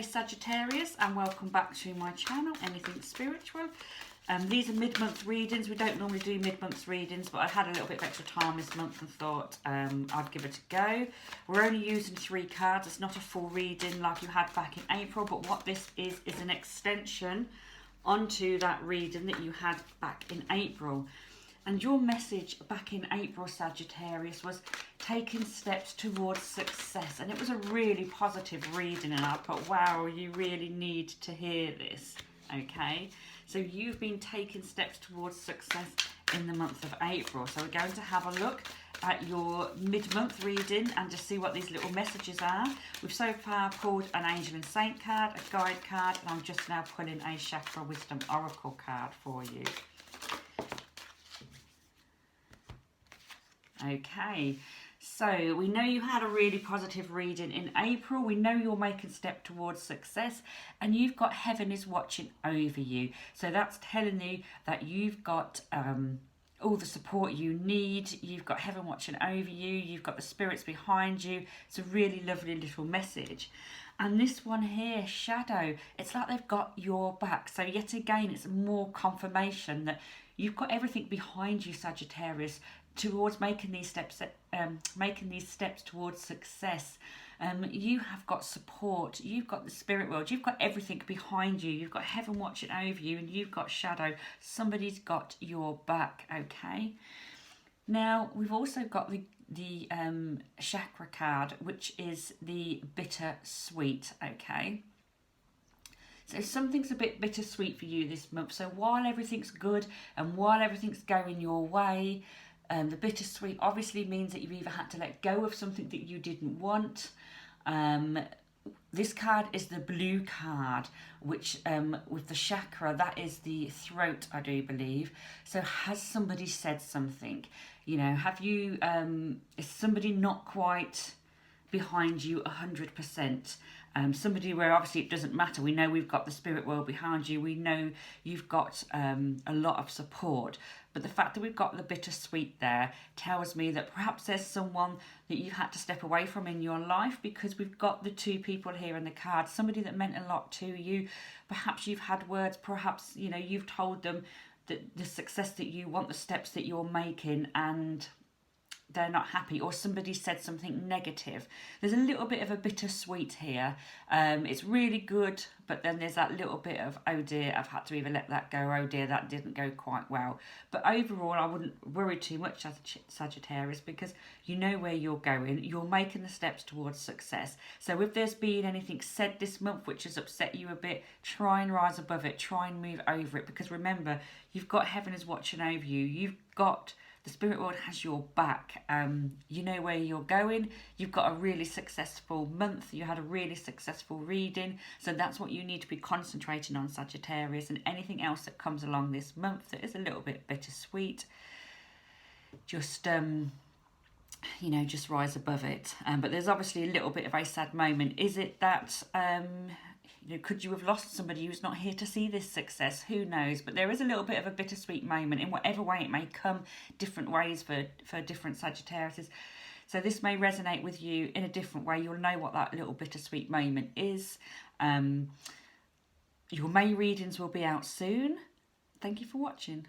Sagittarius, and welcome back to my channel, Anything Spiritual. These are mid-month readings. We don't normally do mid-month readings, but I had a little bit of extra time this month and thought I'd give it a go. We're only using 3 cards. It's not a full reading like you had back in April, but what this is an extension onto that reading that you had back in April. And your message back in April, Sagittarius, was taking steps towards success. And it was a really positive reading. And I thought, wow, you really need to hear this. Okay. So you've been taking steps towards success in the month of April. So we're going to have a look at your mid-month reading and just see what these little messages are. We've so far pulled an Angel and Saint card, a Guide card, and I'm just now pulling a Chakra Wisdom Oracle card for you. Okay, so we know you had a really positive reading in April. We know you're making a step towards success, and you've got heaven is watching over you. So that's telling you that you've got all the support you need. You've got heaven watching over you. You've got the spirits behind you. It's a really lovely little message. And this one here, Shadow, it's like they've got your back. So yet again, it's more confirmation that you've got everything behind you, Sagittarius, towards making these steps towards success. You have got support. You've got the spirit world. You've got everything behind you. You've got heaven watching over you, and you've got shadow. Somebody's got your back. Okay. Now we've also got the chakra card, which is the bittersweet. Okay. So something's a bit bittersweet for you this month. So while everything's good and while everything's going your way, the bittersweet obviously means that you've either had to let go of something that you didn't want. This card is the blue card, which with the chakra, that is the throat, I do believe. So has somebody said something? You know, have you, is somebody not quite behind you 100%? Somebody where obviously it doesn't matter. We know we've got the spirit world behind you. We know you've got a lot of support. But the fact that we've got the bittersweet there tells me that perhaps there's someone that you've had to step away from in your life, because we've got the 2 people here in the card. Somebody that meant a lot to you. Perhaps you've had words. Perhaps, you know, you've told them that the success that you want, the steps that you're making, and they're not happy, or somebody said something negative. There's a little bit of a bittersweet here. It's really good, but then there's that little bit of, oh dear, I've had to either let that go, oh dear, that didn't go quite well. But overall, I wouldn't worry too much as a Sagittarius, because you know where you're going. You're making the steps towards success. So if there's been anything said this month which has upset you a bit, try and rise above it, try and move over it, because remember, you've got heaven is watching over you. You've got the spirit world has your back. You know where you're going. You've got a really successful month. You had a really successful reading. So that's what you need to be concentrating on, Sagittarius. And anything else that comes along this month that is a little bit bittersweet, just you know, just rise above it. But there's obviously a little bit of a sad moment. Is it that you know, could you have lost somebody who's not here to see this success? Who knows? But there is a little bit of a bittersweet moment in whatever way it may come, different ways for different Sagittariuses. So this may resonate with you in a different way. You'll know what that little bittersweet moment is. Your May readings will be out soon. Thank you for watching.